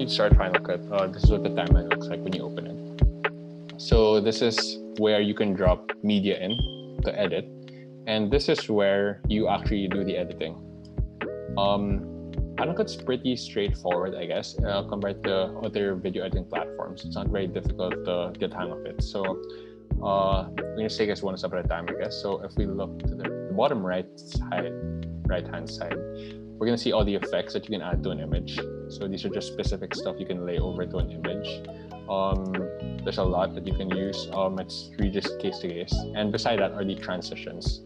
you start Final Cut, this is what the timeline looks like when you open it. So this is where you can drop media in to edit, and this is where you actually do the editing. Final Cut's pretty straightforward, I guess, compared to other video editing platforms. It's not very difficult to get hang of it. So we're gonna take this one step at a time, I guess. So if we look to the bottom right-hand side, we're gonna see all the effects that you can add to an image. So these are just specific stuff you can lay over to an image. There's a lot that you can use. It's really just case to case. And beside that are the transitions.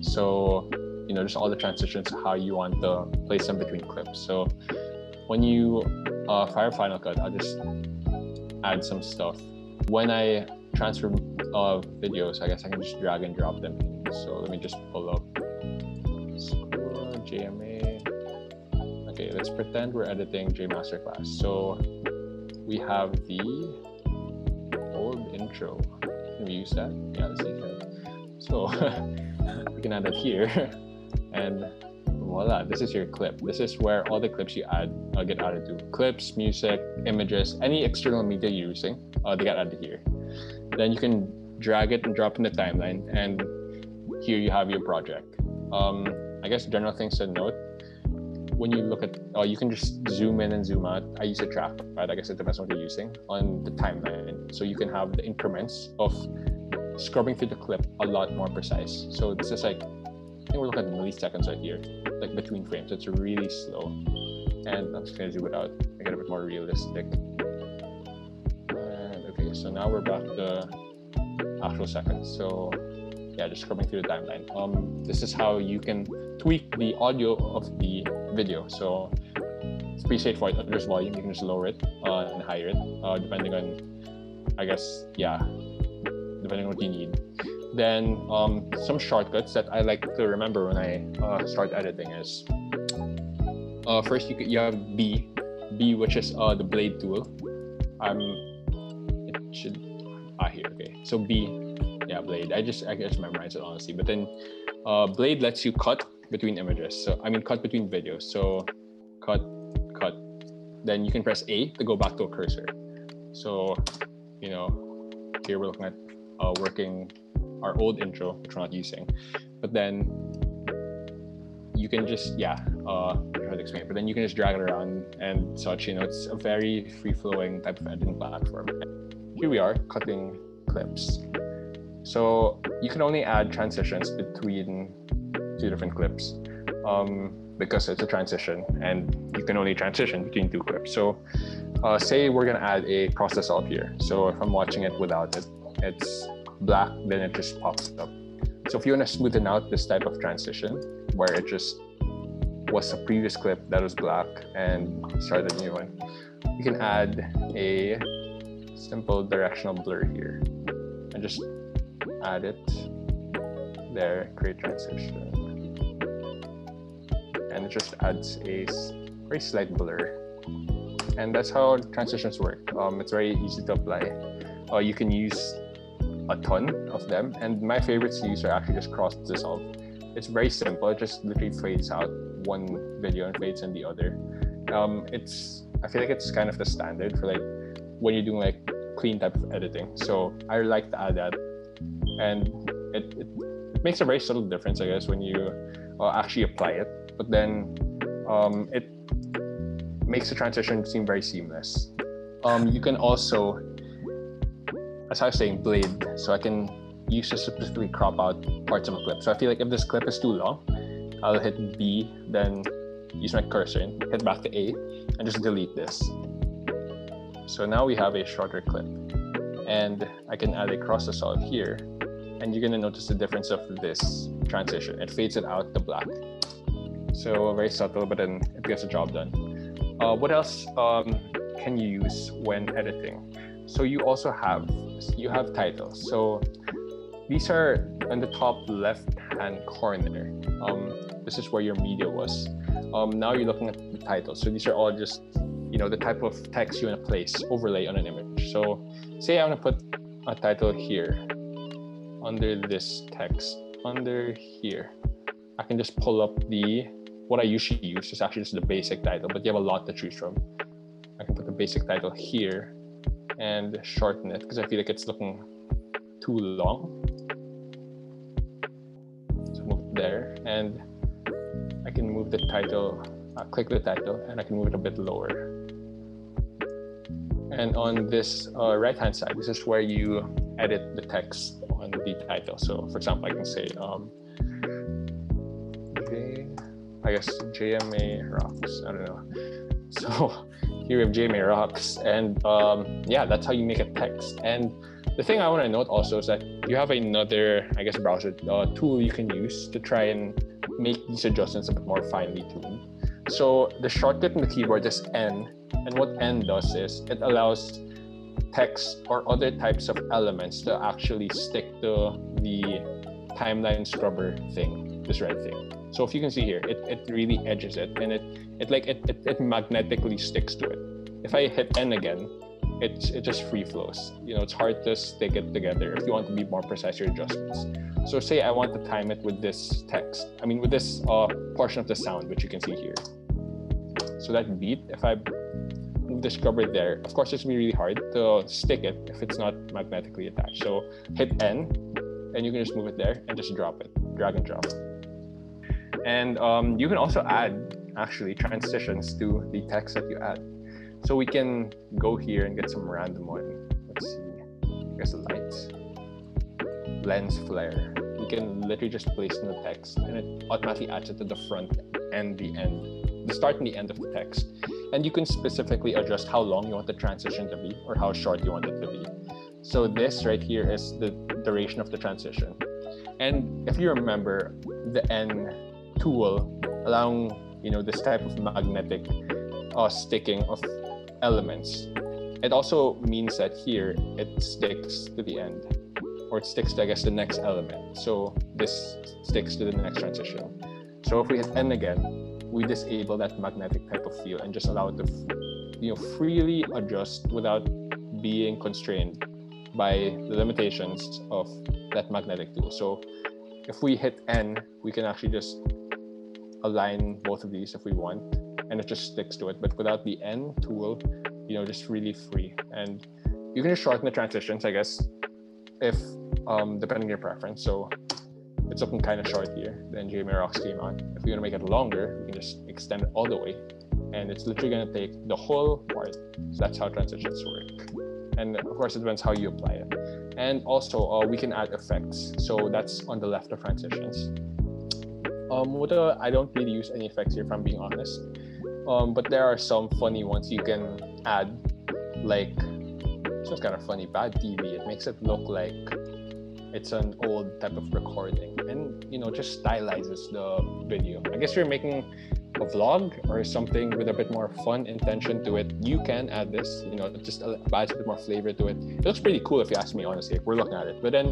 So just all the transitions, how you want to place them between clips. So when you fire Final Cut, I'll just add some stuff. When I transfer videos, I guess I can just drag and drop them in. So let me just pull up JMA. Okay, let's pretend we're editing JMasterClass. So we have the old intro. Can we use that? Yeah, let's use that. So we can add that here. And voila, this is your clip. This is where all the clips you add get added to. Clips, music, images, any external media you're using, they get added here. Then you can drag it and drop in the timeline, and here you have your project. I guess general things to note, when you look at, you can just zoom in and zoom out. I use a trackpad, I guess it depends on what you're using, on the timeline. So you can have the increments of scrubbing through the clip a lot more precise. So this is like, I think we're looking at milliseconds right here, like between frames. It's really slow. And I'm just gonna zoom it out, make it a bit more realistic. And okay, so now we're back to actual seconds. So yeah, just scrubbing through the timeline. This is how you can tweak the audio of the video. So it's pretty straightforward. There's volume, you can just lower it and higher it, depending on, I guess, yeah, depending on what you need. Then some shortcuts that I like to remember when I start editing is, first you have B, which is the blade tool. It should, here, okay. So B, yeah, blade. I just memorized it honestly. But then blade lets you cut between images. So I mean, cut between videos. So cut. Then you can press A to go back to a cursor. So here we're looking at working our old intro, which we're not using. But then you can just, I'll try to explain. But then you can just drag it around and such. It's a very free-flowing type of editing platform. Here we are cutting clips. So you can only add transitions between two different clips because it's a transition, and you can only transition between two clips. So say we're gonna add a cross dissolve here. So if I'm watching it without it, it's black, then it just pops up. So if you want to smoothen out this type of transition, where it just was a previous clip that was black and start a new one, you can add a simple directional blur here and just add it there, create transition, and it just adds a very slight blur. And that's how transitions work. It's very easy to apply. You can use a ton of them, and my favorites to use are actually just cross dissolve. It's very simple. It just literally fades out one video and fades in the other. I feel like it's kind of the standard for like when you're doing like clean type of editing. So I like to add that, and it makes a very subtle difference, I guess, when you actually apply it. But then it makes the transition seem very seamless. You can also, as I was saying, blade. So I can use to specifically crop out parts of a clip. So I feel like if this clip is too long, I'll hit B, then use my cursor and hit back to A, and just delete this. So now we have a shorter clip, and I can add a cross dissolve here, and you're gonna notice the difference of this transition. It fades it out to black. So very subtle, but then it gets the job done. What else can you use when editing? So you also have titles. So these are on the top left-hand corner. This is where your media was. Now you're looking at the titles. So these are all just, the type of text you want to place, overlay on an image. So say I want to put a title here under this text, under here. I can just pull up what I usually use is actually just the basic title, but you have a lot to choose from. I can put the basic title here and shorten it because I feel like it's looking too long. So move it there, and I can move the title, click the title, and I can move it a bit lower. And on this right-hand side, this is where you edit the text on the title. So for example, I can say, JMA Rocks, I don't know. So here we have JMA Rocks, and yeah, that's how you make a text. And the thing I want to note also is that you have another, I guess, browser tool you can use to try and make these adjustments a bit more finely tuned. So the shortcut in the keyboard is N, and what N does is it allows text or other types of elements to actually stick to the timeline scrubber thing, this red thing. So if you can see here, it really edges it, and it magnetically sticks to it. If I hit N again, it just free flows. You know, it's hard to stick it together if you want to be more precise your adjustments. So say I want to time it with this text, with this portion of the sound, which you can see here. So that beat, if I move the scrubber there, of course it's gonna be really hard to stick it if it's not magnetically attached. So hit N, and you can just move it there and just drop it, drag and drop. And you can also add actually transitions to the text that you add. So we can go here and get some random one. Let's see, I guess the lights, lens flare. You can literally just place in the text, and it automatically adds it to the front and the end, the start and the end of the text. And you can specifically adjust how long you want the transition to be or how short you want it to be. So this right here is the duration of the transition. And if you remember, the N tool allowing this type of magnetic sticking of elements, it also means that here it sticks to the end, or it sticks to, I guess, the next element. So this sticks to the next transition. So if we hit N again, we disable that magnetic type of feel and just allow it to freely adjust without being constrained by the limitations of that magnetic tool. So if we hit N, we can actually just align both of these if we want, and it just sticks to it. But without the N tool, just really free. And you can just shorten the transitions, I guess, if depending on your preference. So it's looking kind of short here, then JMA Rocks came on. If we want to make it longer, we can just extend it all the way, and it's literally going to take the whole part. So that's how transitions work. And of course, it depends how you apply it. And also, we can add effects. So that's on the left of transitions. I don't really use any effects here, if I'm being honest. But there are some funny ones you can add, like, this one's kind of funny, bad TV. It makes it look like it's an old type of recording, and just stylizes the video. I guess you're making a vlog or something with a bit more fun intention to it. You can add this, it just adds a bit more flavor to it. It looks pretty cool if you ask me, honestly. We're looking at it, but then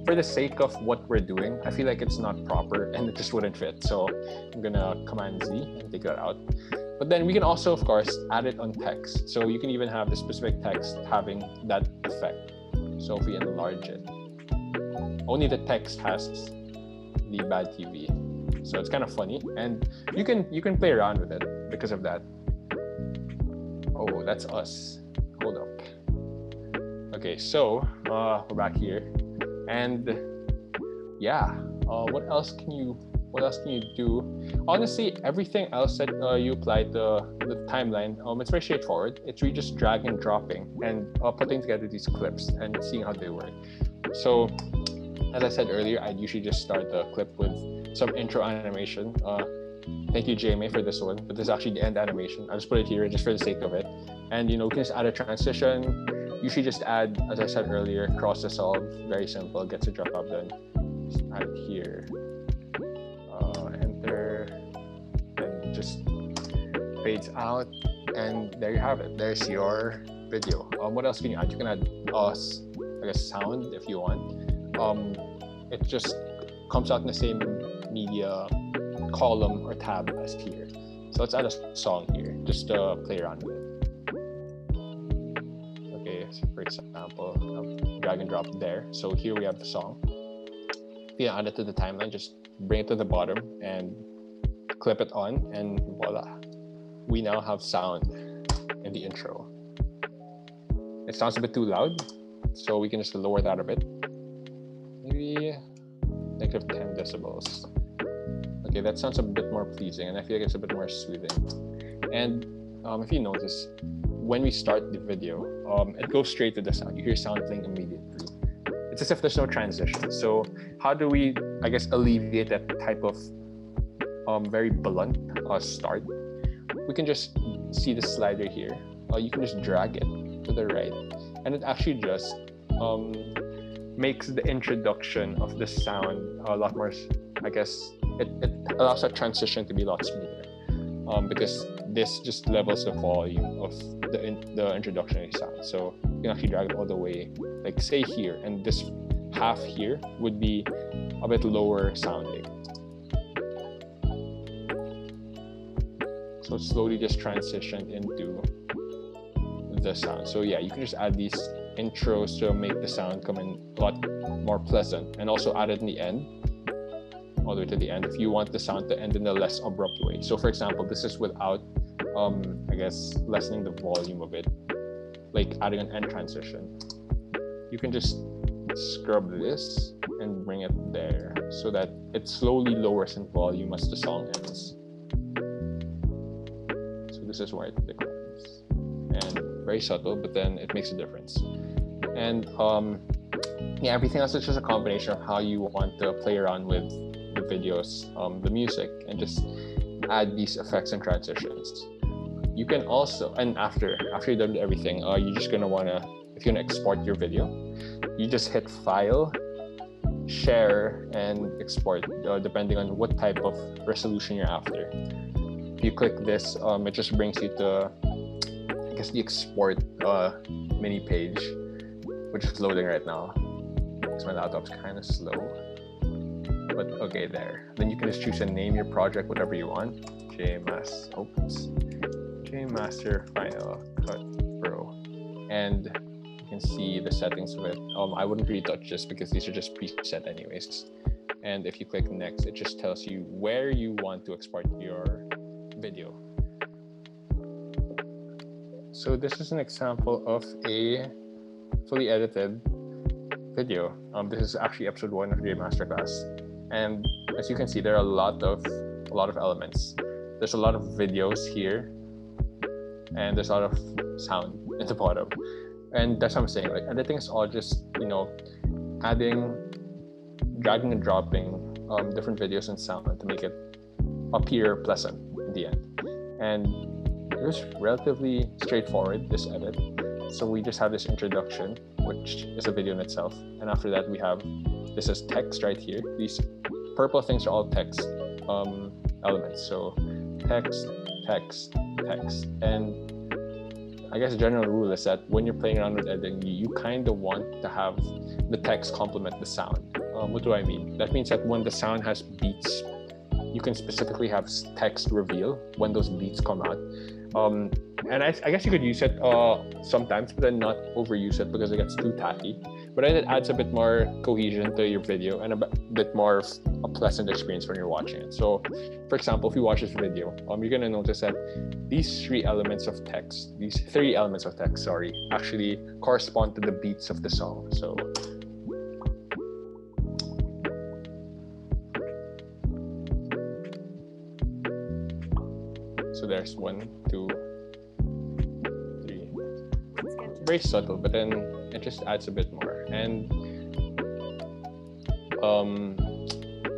for the sake of what we're doing, I feel like it's not proper and it just wouldn't fit. So I'm gonna Command Z and take that out. But then we can also, of course, add it on text. So you can even have the specific text having that effect. So if we enlarge it, only the text has the bad TV. So it's kind of funny, and you can play around with it because of that. Oh, that's us. Hold up. Okay, so we're back here, and yeah, what else can you do? Honestly, everything else that you apply to the timeline, it's very straightforward. It's really just drag and dropping and putting together these clips and seeing how they work. So as I said earlier, I'd usually just start the clip with some intro animation. Thank you, JMA, for this one, but this is actually the end animation. I'll just put it here just for the sake of it. And we can just add a transition. Usually just add, as I said earlier, cross dissolve, very simple, gets a drop up done. Just add it here. Enter, and just fades out, and there you have it. There's your video. What else can you add? You can add sound if you want. It just comes out in the same media column or tab as here. So let's add a song here just to play around with it. Okay, so for example, I'll drag and drop there. So here we have the song. If you add it to the timeline, just bring it to the bottom and clip it on, and voila. We now have sound in the intro. it sounds a bit too loud, so we can just lower that a bit. Maybe -10 decibels. Okay, that sounds a bit more pleasing, and I feel like it's a bit more soothing. And if you notice, when we start the video, it goes straight to the sound. You hear sound playing immediately. It's as if there's no transition. So how do we, I guess, alleviate that type of very blunt start? We can just see the slider here. You can just drag it to the right, and it actually just makes the introduction of the sound a lot more, I guess, it allows that transition to be a lot smoother, because this just levels the volume of the introductory sound. So you can actually drag it all the way, like say here, and this half here would be a bit lower sounding. So slowly just transition into the sound. So yeah, you can just add these intros to make the sound come in a lot more pleasant, and also add it in the end, all the way to the end, if you want the sound to end in a less abrupt way. So for example, this is without, I guess, lessening the volume of it, like adding an end transition. You can just scrub this and bring it there so that it slowly lowers in volume as the song ends. So this is why it declines. And very subtle, but then it makes a difference. And yeah, everything else is just a combination of how you want to play around with the videos, the music, and just add these effects and transitions. You can also, and after you've done everything, you're just gonna wanna, if you wanna export your video, you just hit File, Share, and Export, depending on what type of resolution you're after. If you click this, it just brings you to, I guess, the export mini page, which is loading right now because my laptop's kind of slow. But okay, there. Then you can just choose and name your project whatever you want. J-Master Final Cut Pro, and you can see the settings of it. I wouldn't really touch this because these are just preset anyways. And if you click next, it just tells you where you want to export your video. So this is an example of a fully edited video. This is actually episode 1 of J Masterclass, and as you can see, there are a lot of elements. There's a lot of videos here, and there's a lot of sound at the bottom. And that's what I'm saying. Like, editing is all just, adding, dragging and dropping different videos and sound to make it appear pleasant in the end. And it was relatively straightforward, this edit. So we just have this introduction, which is a video in itself. And after that, we have, this is text right here. These purple things are all text elements. So text, text, text. And I guess the general rule is that when you're playing around with editing, you kind of want to have the text complement the sound. What do I mean? That means that when the sound has beats, you can specifically have text reveal when those beats come out. And I guess you could use it sometimes, but then not overuse it because it gets too tacky. But then it adds a bit more cohesion to your video and a bit more of a pleasant experience when you're watching it. So, for example, if you watch this video, you're gonna notice that these three elements of text, actually correspond to the beats of the song. So there's 1, 2, 3. Very subtle, but then it just adds a bit more. And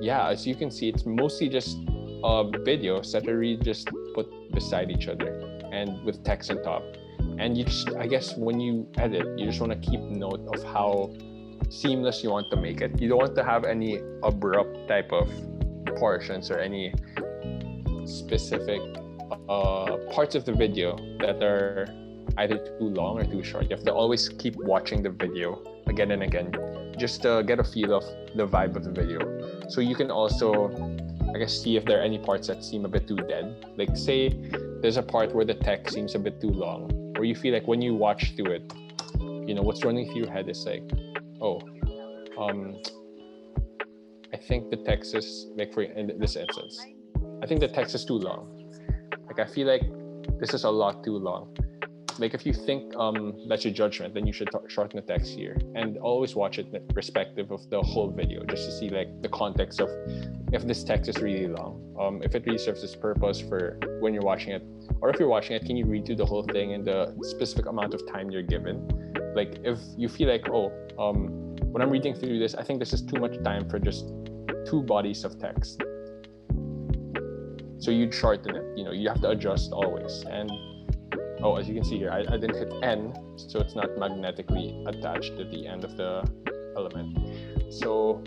yeah, as you can see, it's mostly just videos that are really just put beside each other and with text on top. And you just, I guess, when you edit, you just want to keep note of how seamless you want to make it. You don't want to have any abrupt type of portions or any specific parts of the video that are either too long or too short. You have to always keep watching the video again and again just to get a feel of the vibe of the video. So you can also, I guess, see if there are any parts that seem a bit too dead. Like say there's a part where the text seems a bit too long, or you feel like when you watch through it, what's running through your head is like, I think the text is, like in this instance, I think the text is too long. Like I feel like this is a lot too long. Like if you think that's your judgment, then you should shorten the text here, and always watch it respective of the whole video, just to see like the context of if this text is really long, if it really serves its purpose for when you're watching it, or if you're watching it, can you read through the whole thing in the specific amount of time you're given? Like if you feel like, when I'm reading through this, I think this is too much time for just 2 bodies of text. So you'd shorten it. You have to adjust always. And as you can see here, I didn't hit N, so it's not magnetically attached to the end of the element. So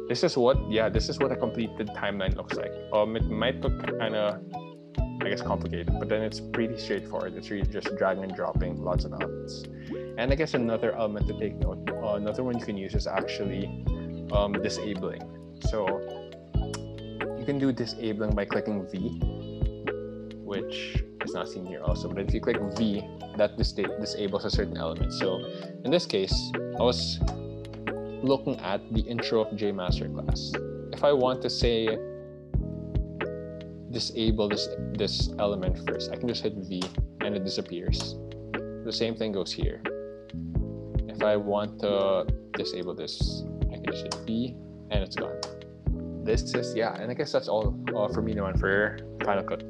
this is what a completed timeline looks like. It might look kind of, I guess, complicated, but then it's pretty straightforward. It's really just dragging and dropping lots of elements. And I guess another element to take note, another one you can use is actually disabling. So you can do disabling by clicking V, which is not seen here also. But if you click V, that disables a certain element. So in this case, I was looking at the intro of J Masterclass. If I want to say disable this element first, I can just hit V and it disappears. The same thing goes here. If I want to disable this, I can just hit V and it's gone. This is, and I guess that's all for me now and for Final Cut.